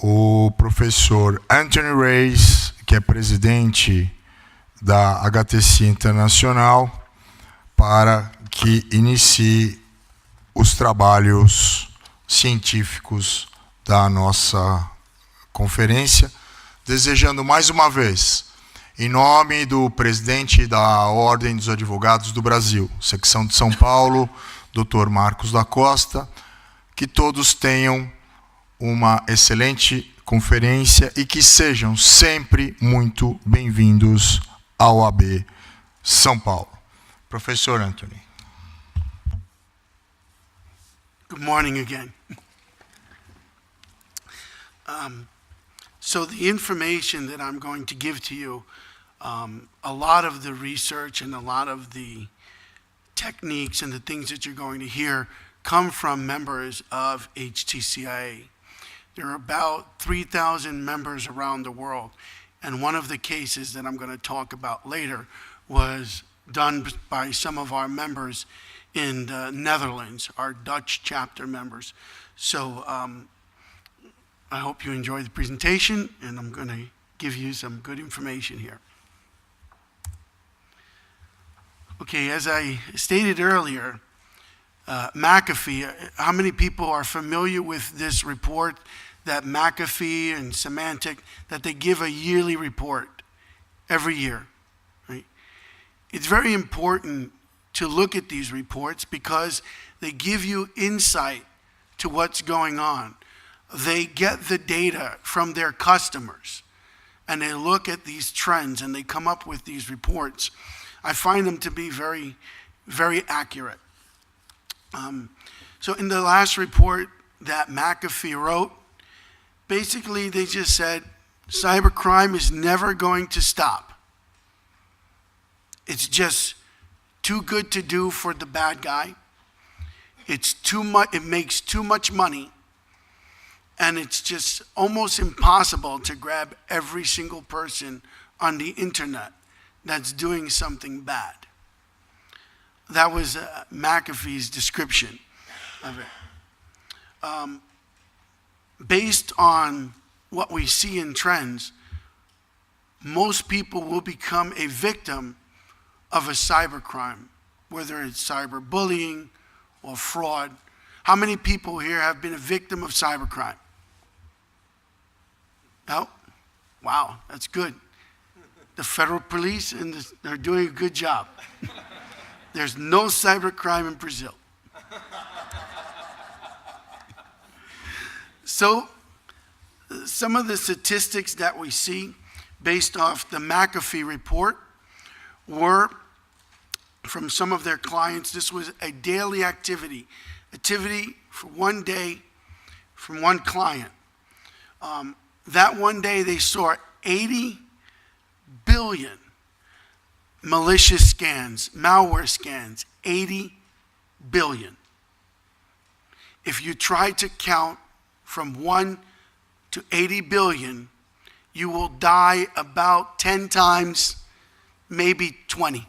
O professor Anthony Reyes, que é presidente da HTC Internacional, para que inicie os trabalhos científicos da nossa conferência, desejando mais uma vez, em nome do presidente da Ordem dos Advogados do Brasil, secção de São Paulo, Dr. Marcos da Costa, que todos tenham uma excelente conferência e que sejam sempre muito bem-vindos ao AB São Paulo. Professor Anthony. Good morning again. So the information that I'm going to give to you, a lot of the research and a lot of the techniques and the things that you're going to hear come from members of HTCIA. There are about 3,000 members around the world, and one of the cases that I'm going to talk about later was done by some of our members in the Netherlands, our Dutch chapter members. So I hope you enjoy the presentation, and I'm going to give you some good information here. Okay, as I stated earlier, McAfee, how many people are familiar with this report that McAfee and Symantec, that they give a yearly report every year, right? It's very important to look at these reports because they give you insight to what's going on. They get the data from their customers, and they look at these trends, and they come up with these reports. I find them to be very, very accurate. So in the last report that McAfee wrote, basically they just said cybercrime is never going to stop. It's just too good to do for the bad guy. It's too much, it makes too much money, and it's just almost impossible to grab every single person on the internet that's doing something bad. That was McAfee's description of it. Based on what we see in trends, most people will become a victim of a cybercrime, whether it's cyberbullying or fraud. How many people here have been a victim of cybercrime? Oh, wow, that's good. The federal police, they're doing a good job. There's no cybercrime in Brazil. So, some of the statistics that we see based off the McAfee report were from some of their clients. This was a daily activity for one day from one client. That one day they saw 80 billion malicious scans, malware scans, 80 billion. If you try to count from 1 to 80 billion, you will die about 10 times, maybe 20.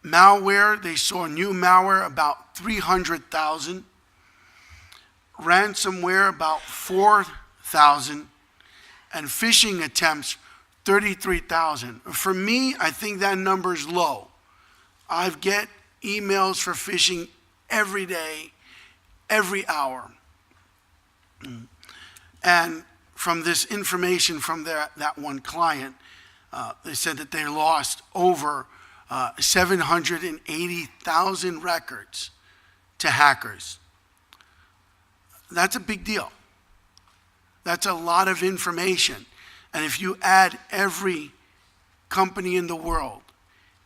Malware, they saw new malware about 300,000. Ransomware about 4,000. And phishing attempts 33,000. For me, I think that number is low. I get emails for phishing every day, every hour. And from this information from that one client, they said that they lost over 780,000 records to hackers. That's a big deal. That's a lot of information. And if you add every company in the world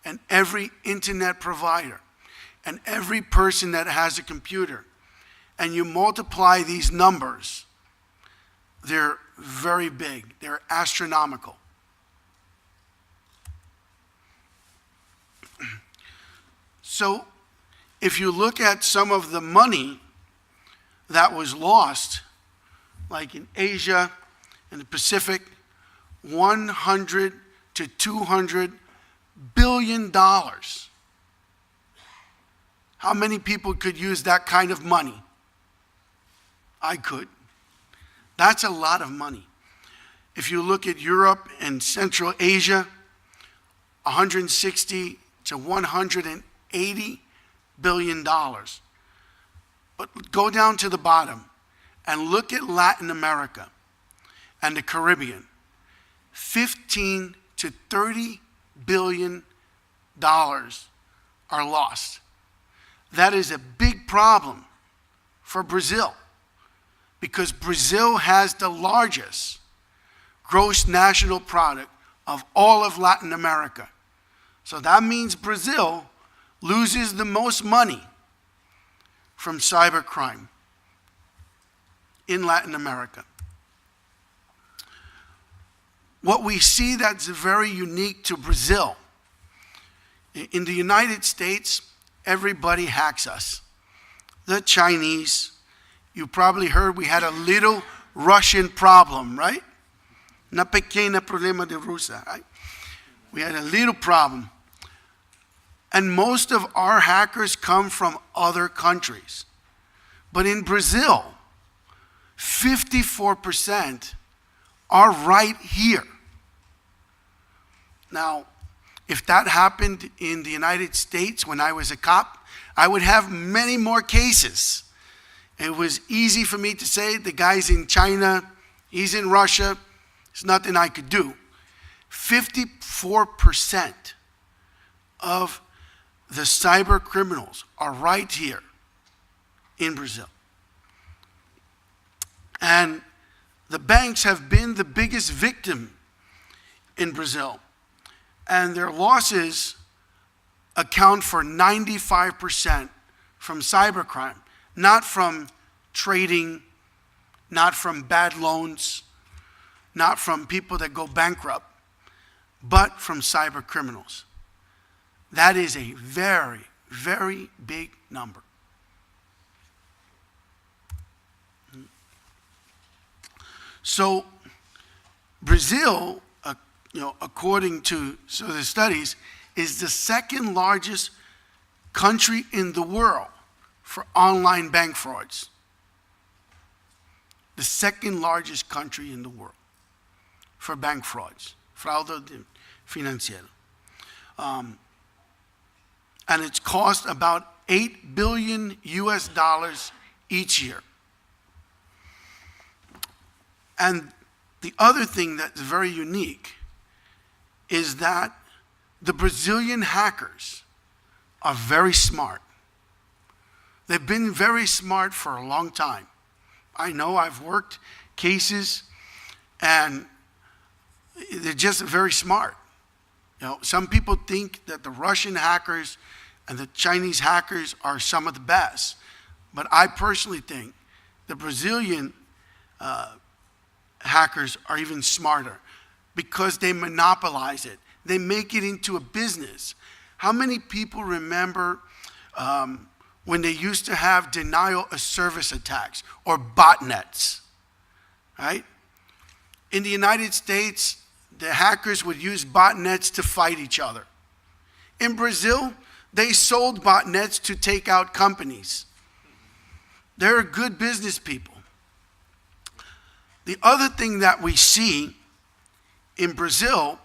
and every internet provider and every person that has a computer, and you multiply these numbers, they're very big. They're astronomical. So if you look at some of the money that was lost, like in Asia and the Pacific, 100 to 200 billion dollars. How many people could use that kind of money? I could. That's a lot of money. If you look at Europe and Central Asia, 160 to 180 billion dollars. But go down to the bottom and look at Latin America and the Caribbean. 15 to 30 billion dollars are lost. That is a big problem for Brazil, because Brazil has the largest gross national product of all of Latin America. So that means Brazil loses the most money from cybercrime in Latin America. What we see that's very unique to Brazil, in the United States, everybody hacks us. The Chinese, you probably heard we had a little Russian problem, right? Una pequeña problema de Rusia, right? We had a little problem. And most of our hackers come from other countries. But in Brazil, 54% are right here. Now, if that happened in the United States when I was a cop, I would have many more cases. It was easy for me to say, the guy's in China, he's in Russia, there's nothing I could do. 54% of the cyber criminals are right here in Brazil. And the banks have been the biggest victim in Brazil. And their losses account for 95% from cybercrime, not from trading, not from bad loans, not from people that go bankrupt, but from cyber criminals. That is a very, very big number. So Brazil, according to the studies, is the second largest country in the world for online bank frauds. The second largest country in the world for bank frauds, fraude financiera. And it's cost about $8 billion each year. And the other thing that's very unique is that the Brazilian hackers are very smart. They've been very smart for a long time. I know, I've worked cases, and they're just very smart. Some people think that the Russian hackers and the Chinese hackers are some of the best. But I personally think the Brazilian hackers are even smarter because they monopolize it. They make it into a business. How many people remember when they used to have denial of service attacks or botnets, right? In the United States, the hackers would use botnets to fight each other. In Brazil, they sold botnets to take out companies. They're good business people. The other thing that we see in Brazil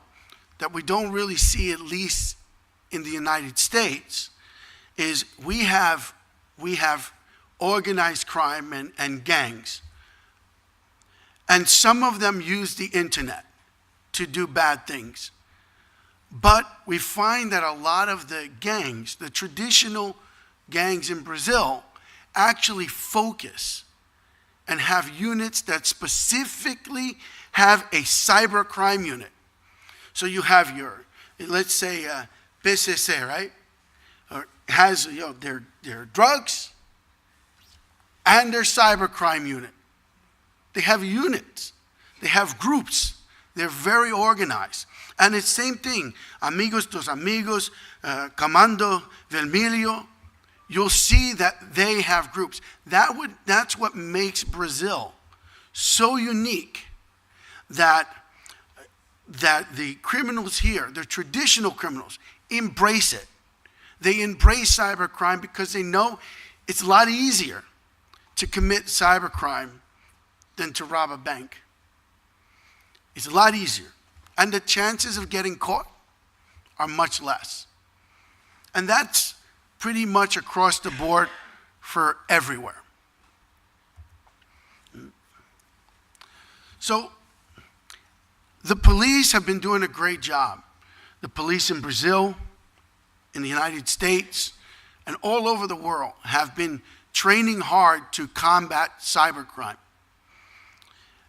that we don't really see, at least in the United States, is we have organized crime and gangs. And some of them use the internet to do bad things. But we find that a lot of the gangs, the traditional gangs in Brazil, actually focus and have units that specifically have a cybercrime unit. So you have your, let's say, PCC, right? Or has their drugs and their cybercrime unit. They have units. They have groups. They're very organized. And it's the same thing. Amigos dos Amigos, Comando Vermelho. You'll see that they have groups. That's what makes Brazil so unique, that the criminals here, the traditional criminals, embrace it. They embrace cybercrime because they know it's a lot easier to commit cybercrime than to rob a bank. It's a lot easier. And the chances of getting caught are much less. And that's pretty much across the board for everywhere. So the police have been doing a great job. The police in Brazil, in the United States, and all over the world have been training hard to combat cybercrime.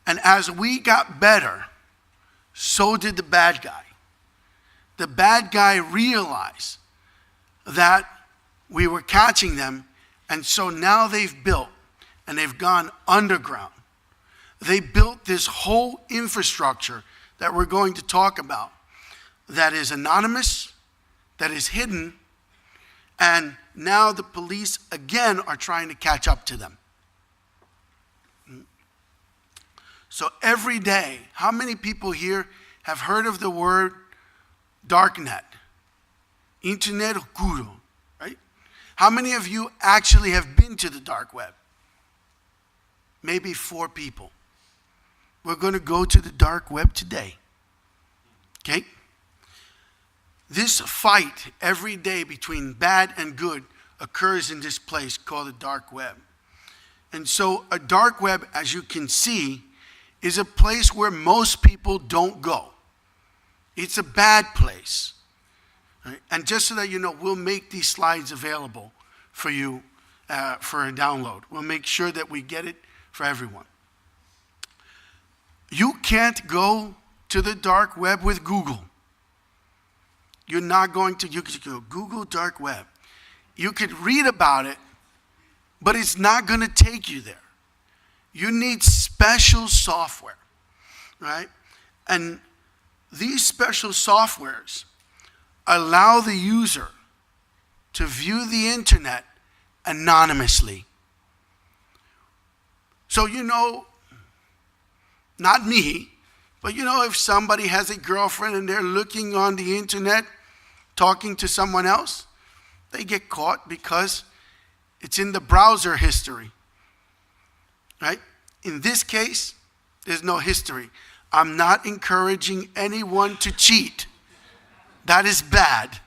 And as we got better, so did the bad guy. The bad guy realized that we were catching them, and so now they've built, and they've gone underground. They built this whole infrastructure that we're going to talk about that is anonymous, that is hidden, and now the police again are trying to catch up to them. So every day, how many people here have heard of the word darknet? Internet oscuro, right? How many of you actually have been to the dark web? Maybe 4 people. We're going to go to the dark web today. Okay? This fight every day between bad and good occurs in this place called the dark web. And so a dark web, as you can see, is a place where most people don't go. It's a bad place. Right? And just so that you know, we'll make these slides available for you for a download. We'll make sure that we get it for everyone. You can't go to the dark web with Google. You're not going to, you could go Google dark web. You could read about it, but it's not going to take you there. You need special software, right? And these special softwares allow the user to view the internet anonymously. So, you know, not me, but you know, if somebody has a girlfriend and they're looking on the internet, talking to someone else, they get caught because it's in the browser history, right? In this case, there's no history. I'm not encouraging anyone to cheat. That is bad,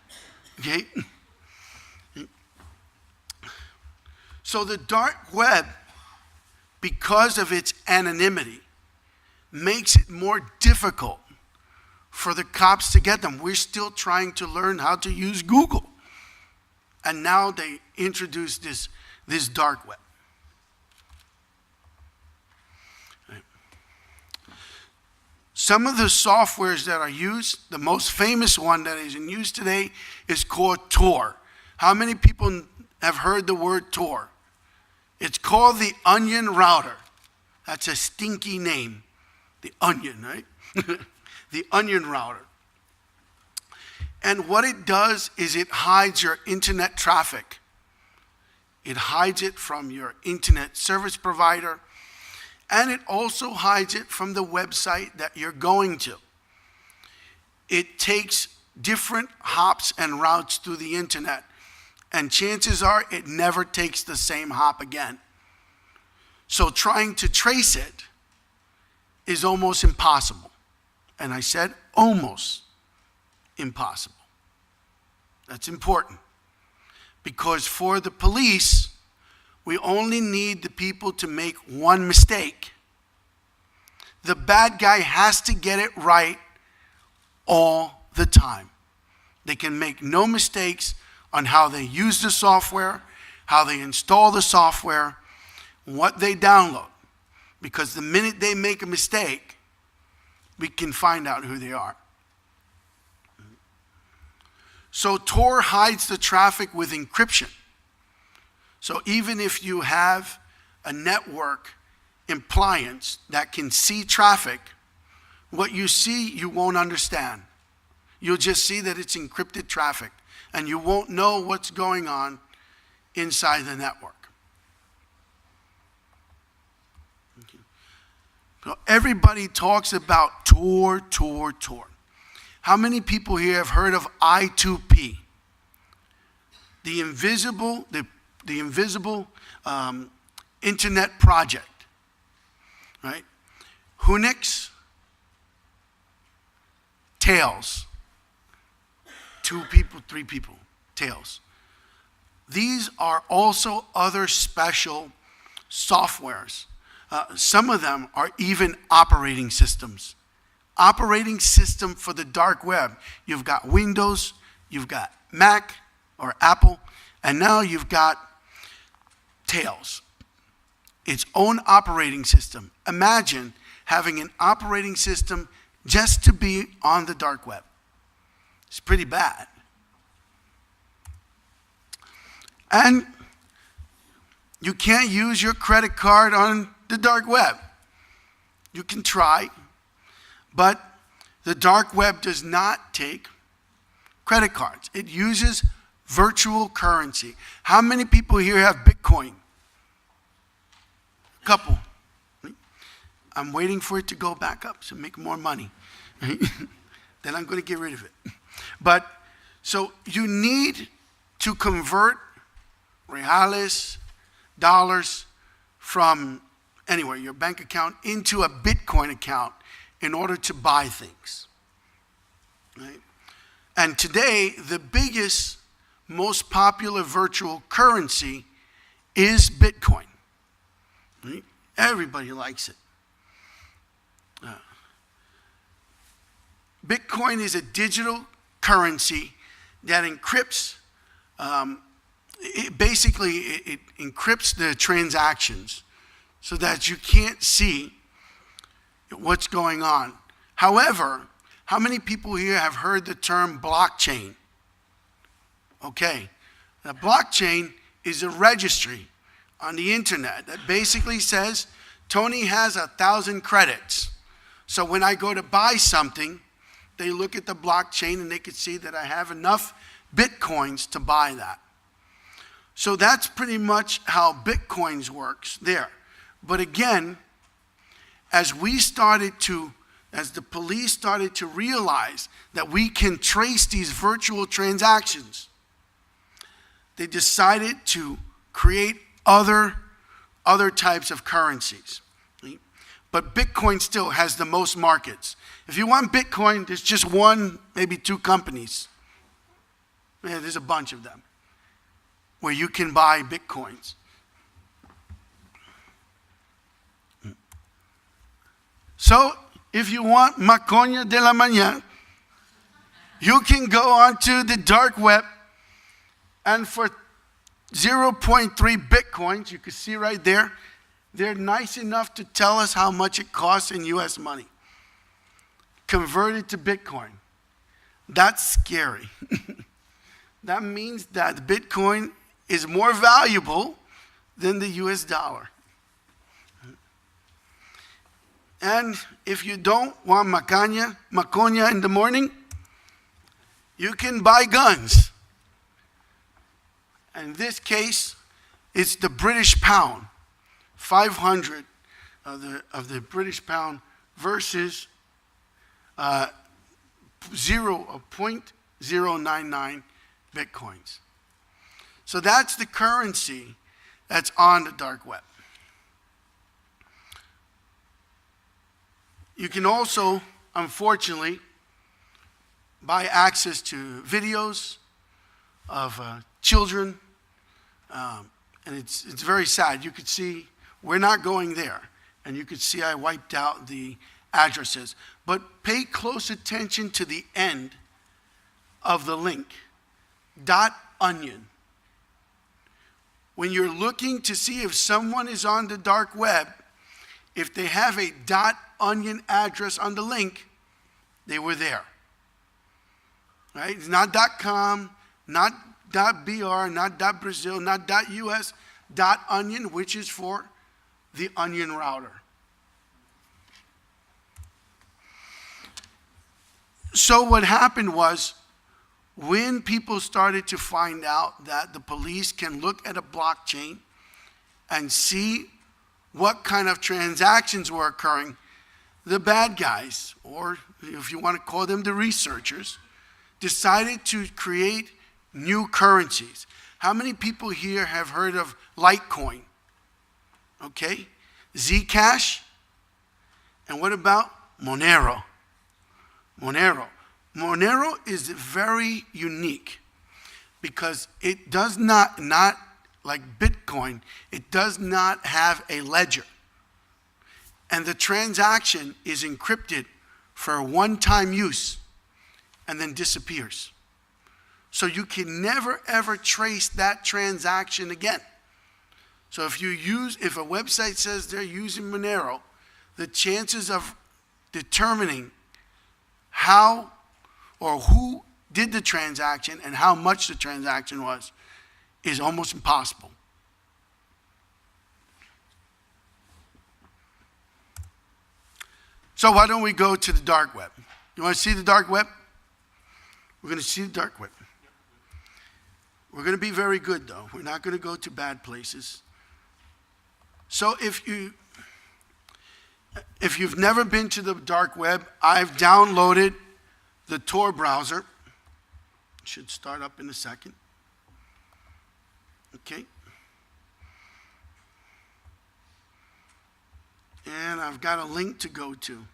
okay? So the dark web, because of its anonymity, makes it more difficult for the cops to get them. We're still trying to learn how to use Google. And now they introduced this dark web. Right. Some of the softwares that are used, the most famous one that is in use today is called Tor. How many people have heard the word Tor? It's called the Onion Router. That's a stinky name. The Onion, right? The Onion Router. And what it does is it hides your internet traffic. It hides it from your internet service provider, and it also hides it from the website that you're going to. It takes different hops and routes through the internet, and chances are it never takes the same hop again. So trying to trace it is almost impossible. And I said almost impossible. That's important. Because for the police, we only need the people to make one mistake. The bad guy has to get it right all the time. They can make no mistakes on how they use the software, how they install the software, what they download. Because the minute they make a mistake, we can find out who they are. So Tor hides the traffic with encryption. So even if you have a network appliance that can see traffic, what you see you won't understand. You'll just see that it's encrypted traffic, and you won't know what's going on inside the network. Okay. So everybody talks about Tor. How many people here have heard of I2P? The invisible internet project, right? Hunix, Tails. 2 people, 3 people, Tails. These are also other special softwares. Some of them are even operating systems. Operating system for the dark web. You've got Windows, you've got Mac or Apple, and now you've got Tails. Its own operating system. Imagine having an operating system just to be on the dark web. It's pretty bad. And you can't use your credit card on the dark web. You can try, but the dark web does not take credit cards. It uses virtual currency. How many people here have Bitcoin? A couple. I'm waiting for it to go back up so make more money. Then I'm going to get rid of it. But so you need to convert reales, dollars from anywhere, your bank account, into a Bitcoin account in order to buy things. Right? And today, the biggest, most popular virtual currency is Bitcoin. Right? Everybody likes it. Bitcoin is a digital currency that encrypts, it encrypts the transactions so that you can't see what's going on. However, how many people here have heard the term blockchain? Okay, the blockchain is a registry on the internet that basically says Tony has 1,000 credits. So when I go to buy something, they look at the blockchain and they can see that I have enough Bitcoins to buy that. So that's pretty much how Bitcoins works there. But again, as the police started to realize that we can trace these virtual transactions, they decided to create other types of currencies. But Bitcoin still has the most markets. If you want Bitcoin, there's just one, maybe 2 companies. Yeah, there's a bunch of them where you can buy Bitcoins. So, if you want maconha de la mañana, you can go onto the dark web, and for 0.3 Bitcoins, you can see right there, they're nice enough to tell us how much it costs in US money. Converted to Bitcoin. That's scary. That means that Bitcoin is more valuable than the US dollar. And if you don't want maconha in the morning, you can buy guns. In this case, it's the British pound. 500 of the British pound versus 0.099 Bitcoins. So that's the currency that's on the dark web. You can also, unfortunately, buy access to videos of children, and it's very sad. You could see, we're not going there, and you could see I wiped out the addresses. But pay close attention to the end of the link, .onion. When you're looking to see if someone is on the dark web, if they have a .onion address on the link, they were there. Right? It's not .com, not .br, not .brazil, not .us, .onion, which is for the onion router. So what happened was, when people started to find out that the police can look at a blockchain and see what kind of transactions were occurring, the bad guys, or if you want to call them the researchers, decided to create new currencies. How many people here have heard of Litecoin? okay? Zcash. And what about Monero? Monero is very unique because it does not like Bitcoin, it does not have a ledger. And the transaction is encrypted for one-time use and then disappears. So you can never ever trace that transaction again. So if a website says they're using Monero, the chances of determining how or who did the transaction and how much the transaction was is almost impossible. So why don't we go to the dark web? You want to see the dark web? We're going to see the dark web. We're going to be very good, though. We're not going to go to bad places. So if you've never been to the dark web, I've downloaded the Tor browser. It should start up in a second. Okay. And I've got a link to go to.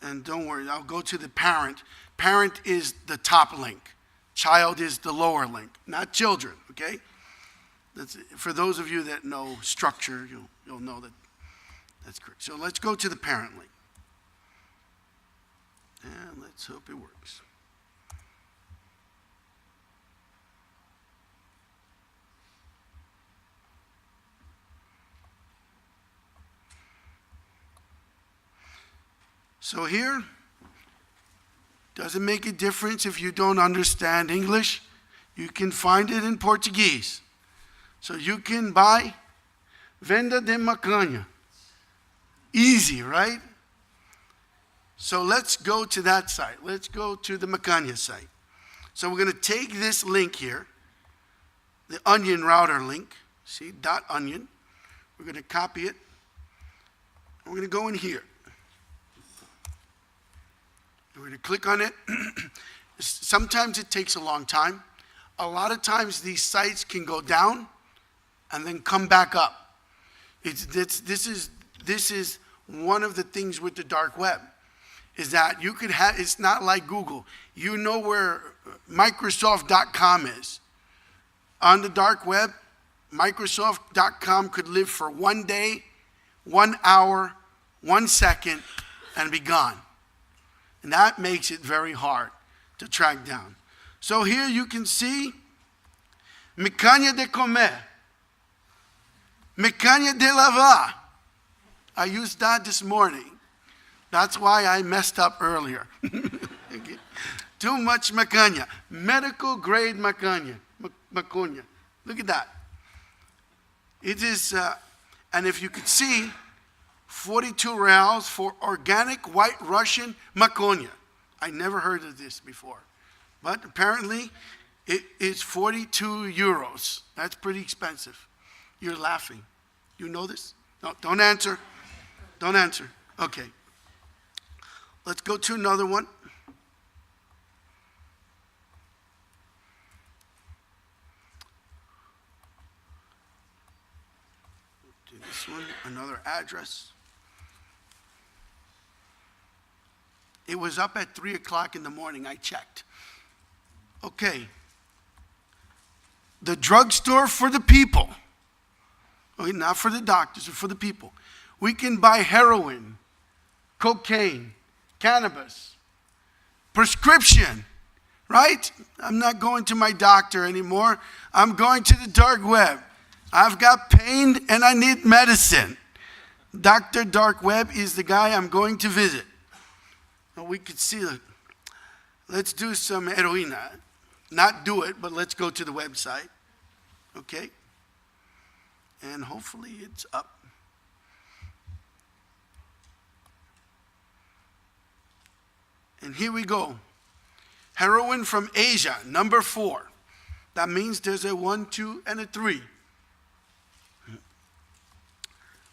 And don't worry, I'll go to the parent. Parent is the top link. Child is the lower link, not children, okay? That's, for those of you that know structure, you'll know that that's correct. So let's go to the parent link. And let's hope it works. So here, doesn't make a difference if you don't understand English. You can find it in Portuguese. So you can buy venda de maconha. Easy, right? So let's go to that site. Let's go to the maconha site. So we're going to take this link here, the onion router link. See, .onion. We're going to copy it. And we're going to go in here. We're going to click on it. Sometimes it takes a long time. A lot of times these sites can go down and then come back up. This is one of the things with the dark web, is that you could have, it's not like Google. You know where Microsoft.com is. On the dark web, Microsoft.com could live for 1 day, 1 hour, 1 second, and be gone. And that makes it very hard to track down. So here you can see Maconha de comer, Maconha de lavar. I used that this morning. That's why I messed up earlier. Okay. Too much maconha. Medical grade maconha. Look at that. It is, and if you could see, 42 reals for organic white Russian maconha. I never heard of this before. But apparently, it is 42 euros. That's pretty expensive. You're laughing. You know this? No, don't answer. Don't answer. Okay. Let's go to another one. Do this one, another address. It was up at 3 o'clock in the morning. I checked. Okay. The drugstore for the people. Okay, not for the doctors, but for the people. We can buy heroin, cocaine, cannabis, prescription, right? I'm not going to my doctor anymore. I'm going to the dark web. I've got pain and I need medicine. Dr. Dark Web is the guy I'm going to visit. Well, we could see, let's do some heroina. Not do it, but let's go to the website. Okay? And hopefully it's up. And here we go. Heroin from Asia, number 4. That means there's a 1, 2, and a 3.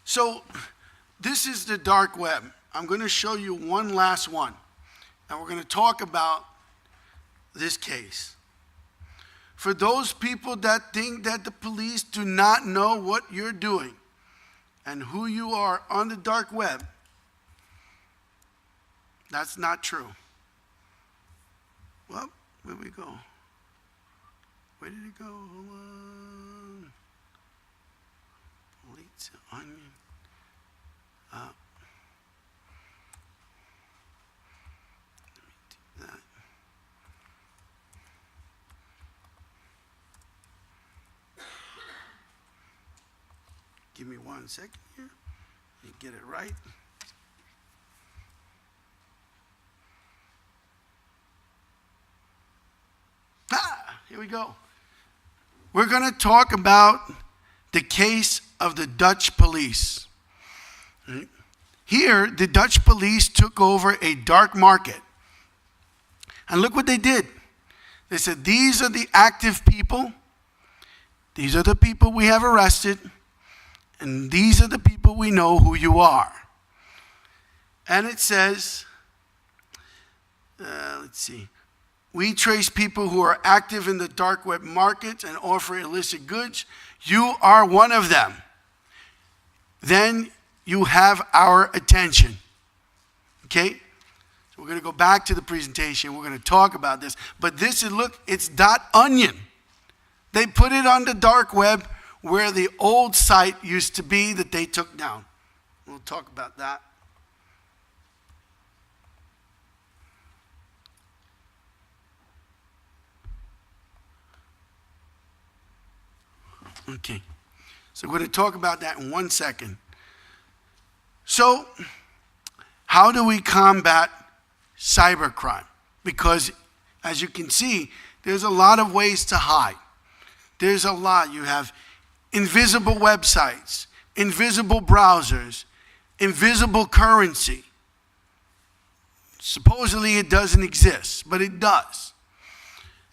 So this is the dark web. I'm going to show you one last one. And we're going to talk about this case. For those people that think that the police do not know what you're doing, and who you are on the dark web, that's not true. Well, where we go? Where did it go? Hold on. Pizza, onion. Let me do that. Give me 1 second here. You get it right. Here we go. We're going to talk about the case of the Dutch police. Here, the Dutch police took over a dark market. And look what they did. They said, these are the active people. These are the people we have arrested. And these are the people we know who you are. And it says, let's see. We trace people who are active in the dark web market and offer illicit goods. You are one of them. Then you have our attention. Okay? So we're going to go back to the presentation. We're going to talk about this. But this is, look, it's .onion. They put it on the dark web where the old site used to be that they took down. We'll talk about that. Okay, so we're going to talk about that in 1 second. So, how do we combat cybercrime? Because, as you can see, there's a lot of ways to hide. There's a lot. You have invisible websites, invisible browsers, invisible currency. Supposedly it doesn't exist, but it does.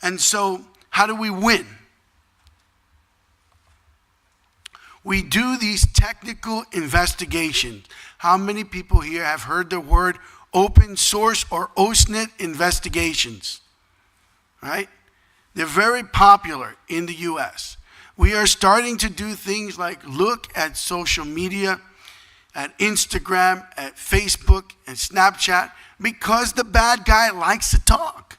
And so, how do we win? We do these technical investigations. How many people here have heard the word open source or OSNet investigations? Right? They're very popular in the US. We are starting to do things like look at social media, at Instagram, at Facebook, and Snapchat, because the bad guy likes to talk.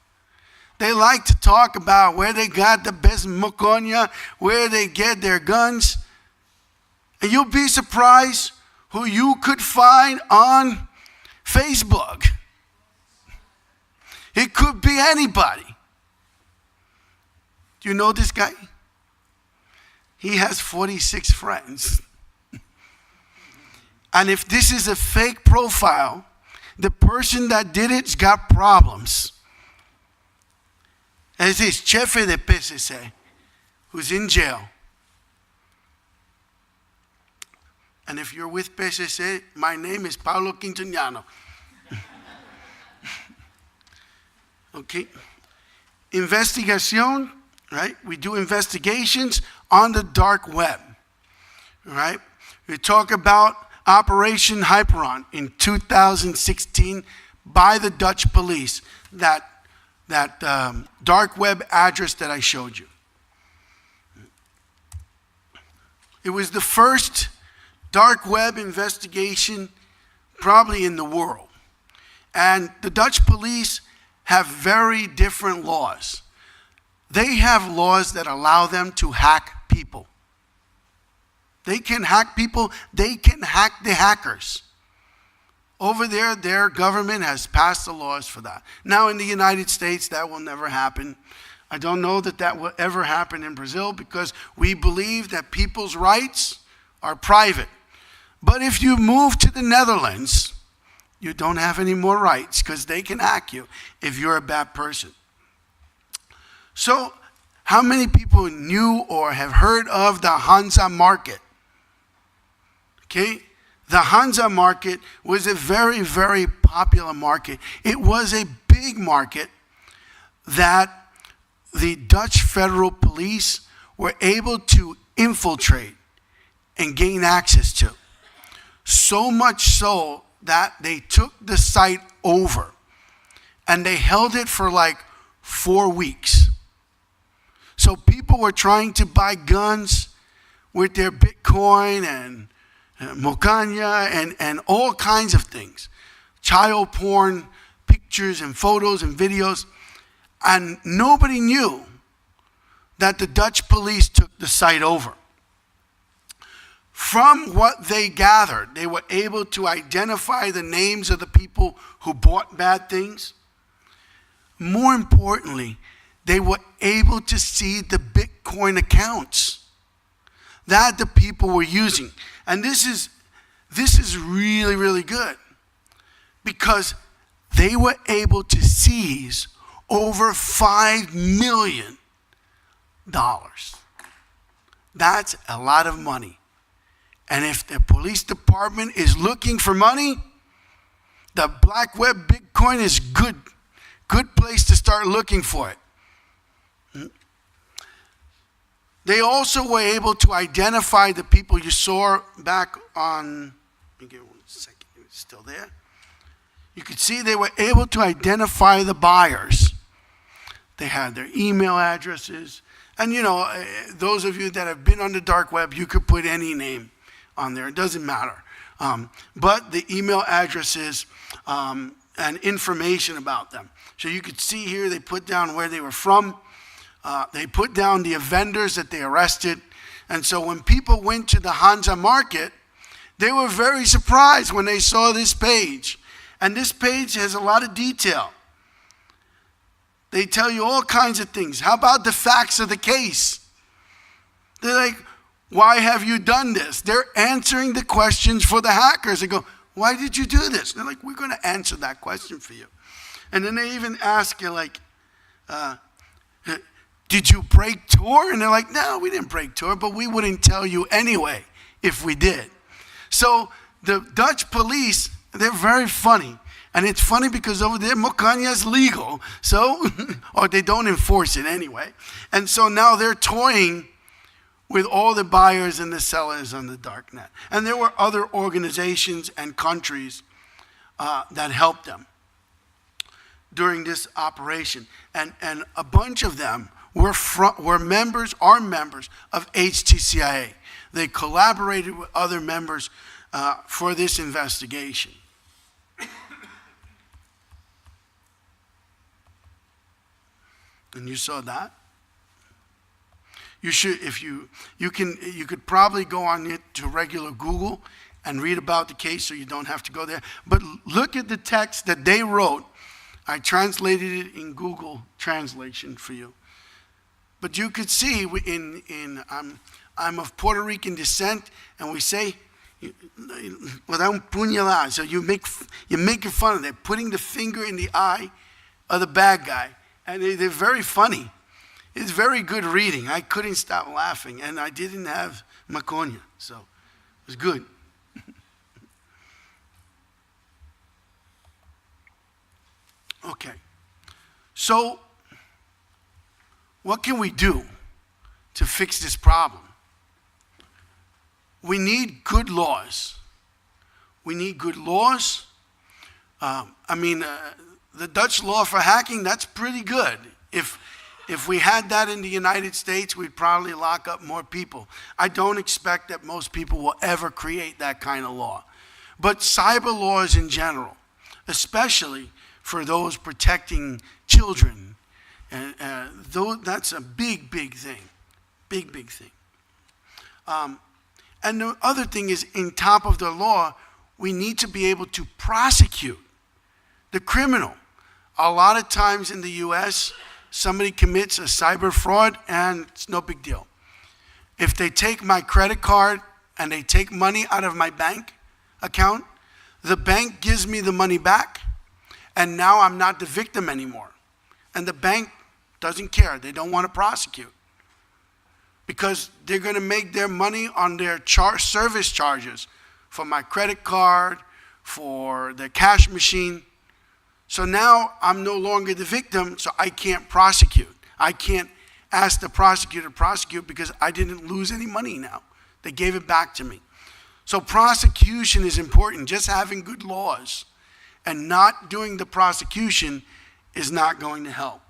They like to talk about where they got the best mokonya, where they get their guns. And you'll be surprised who you could find on Facebook. It could be anybody. Do you know this guy? He has 46 friends. And if this is a fake profile, the person that did it's got problems. As this Chefe de PCC, who's in jail. And if you're with PCC, my name is Paulo Quintaniano. Okay. Investigación, right? We do investigations on the dark web, right? We talk about Operation Hyperon in 2016 by the Dutch police, that dark web address that I showed you. It was the first dark web investigation probably in the world. And the Dutch police have very different laws. They have laws that allow them to hack people. They can hack people, they can hack the hackers. Over there, their government has passed the laws for that. Now in the United States, that will never happen. I don't know that that will ever happen in Brazil because we believe that people's rights are private. But if you move to the Netherlands, you don't have any more rights because they can hack you if you're a bad person. So, how many people knew or have heard of the Hansa market? Okay, the Hansa market was a very, very popular market. It was a big market that the Dutch federal police were able to infiltrate and gain access to. So much so that they took the site over and they held it for like 4 weeks. So people were trying to buy guns with their Bitcoin and Mocanya, and all kinds of things. Child porn, pictures and photos and videos. And nobody knew that the Dutch police took the site over. From what they gathered, they were able to identify the names of the people who bought bad things. More importantly, they were able to see the Bitcoin accounts that the people were using. And this is really, really good, because they were able to seize over $5 million. That's a lot of money. And if the police department is looking for money, the black web Bitcoin is good place to start looking for it. They also were able to identify the people you saw back on, let me give it 1 second, it's still there. You could see they were able to identify the buyers. They had their email addresses. And those of you that have been on the dark web, you could put any name on there. It doesn't matter. But the email addresses and information about them. So you could see here they put down where they were from. They put down the vendors that they arrested. And so when people went to the Hansa market, they were very surprised when they saw this page. And this page has a lot of detail. They tell you all kinds of things. How about the facts of the case? They're like, why have you done this? They're answering the questions for the hackers. They go, why did you do this? They're like, we're going to answer that question for you. And then they even ask you, like, did you break Tor? And they're like, no, we didn't break Tor, but we wouldn't tell you anyway if we did. So the Dutch police, they're very funny. And it's funny because over there, Mocanya is legal. So, or they don't enforce it anyway. And so now they're toying with all the buyers and the sellers on the dark net. And there were other organizations and countries that helped them during this operation. And a bunch of them are members of HTCIA. They collaborated with other members for this investigation. And you saw that? You should, if you could probably go on it to regular Google and read about the case, so you don't have to go there. But look at the text that they wrote. I translated it in Google Translation for you. But you could see I'm of Puerto Rican descent, and we say without puñalada. So you're making fun of them, putting the finger in the eye of the bad guy, and they're very funny. It's very good reading. I couldn't stop laughing, and I didn't have maconha, so it was good. Okay, so what can we do to fix this problem? We need good laws. We need good laws. The Dutch law for hacking, that's pretty good. If we had that in the United States, we'd probably lock up more people. I don't expect that most people will ever create that kind of law. But cyber laws in general, especially for those protecting children, that's a big thing. Big thing. And the other thing is, in top of the law, we need to be able to prosecute the criminal. A lot of times in the U.S., somebody commits a cyber fraud and it's no big deal. If they take my credit card and they take money out of my bank account, the bank gives me the money back, and now I'm not the victim anymore. And the bank doesn't care. They don't want to prosecute because they're going to make their money on their service charges for my credit card, for the cash machine. So now I'm no longer the victim, so I can't prosecute. I can't ask the prosecutor to prosecute because I didn't lose any money now. They gave it back to me. So prosecution is important. Just having good laws and not doing the prosecution is not going to help.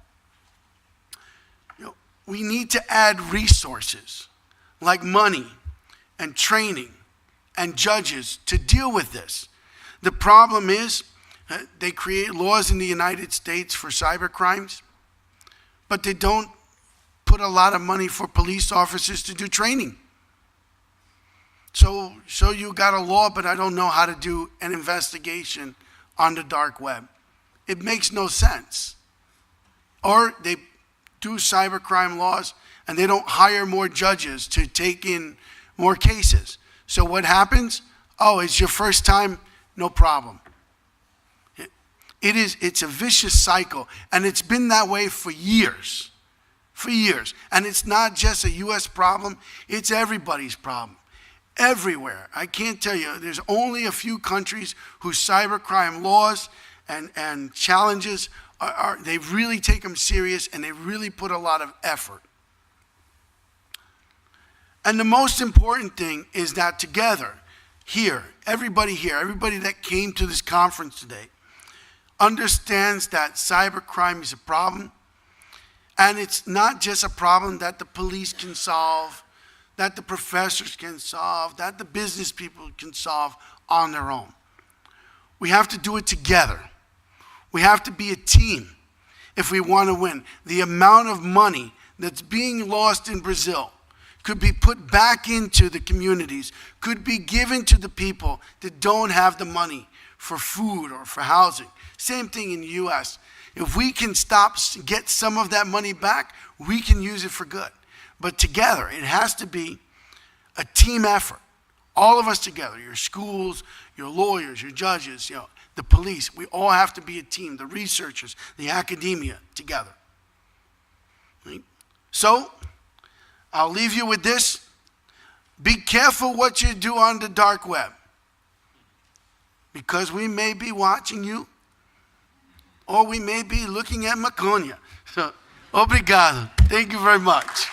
We need to add resources like money and training and judges to deal with this. The problem is they create laws in the United States for cyber crimes, but they don't put a lot of money for police officers to do training. So you got a law, but I don't know how to do an investigation on the dark web. It makes no sense. Or they do cybercrime laws and they don't hire more judges to take in more cases. So what happens? Oh, it's your first time, no problem. It's a vicious cycle, and it's been that way for years. For years. And it's not just a US problem, it's everybody's problem. Everywhere. I can't tell you, there's only a few countries whose cybercrime laws and challenges they really take them serious, and they really put a lot of effort. And the most important thing is that together, everybody that came to this conference today understands that cybercrime is a problem, and it's not just a problem that the police can solve, that the professors can solve, that the business people can solve on their own. We have to do it together. We have to be a team if we want to win. The amount of money that's being lost in Brazil could be put back into the communities, could be given to the people that don't have the money for food or for housing. Same thing in the US. If we can get some of that money back, we can use it for good. But together, it has to be a team effort. All of us together, your schools, your lawyers, your judges, the police, we all have to be a team, the researchers, the academia, together. Right? So, I'll leave you with this. Be careful what you do on the dark web, because we may be watching you, or we may be looking at maconha. So, obrigado. Thank you very much.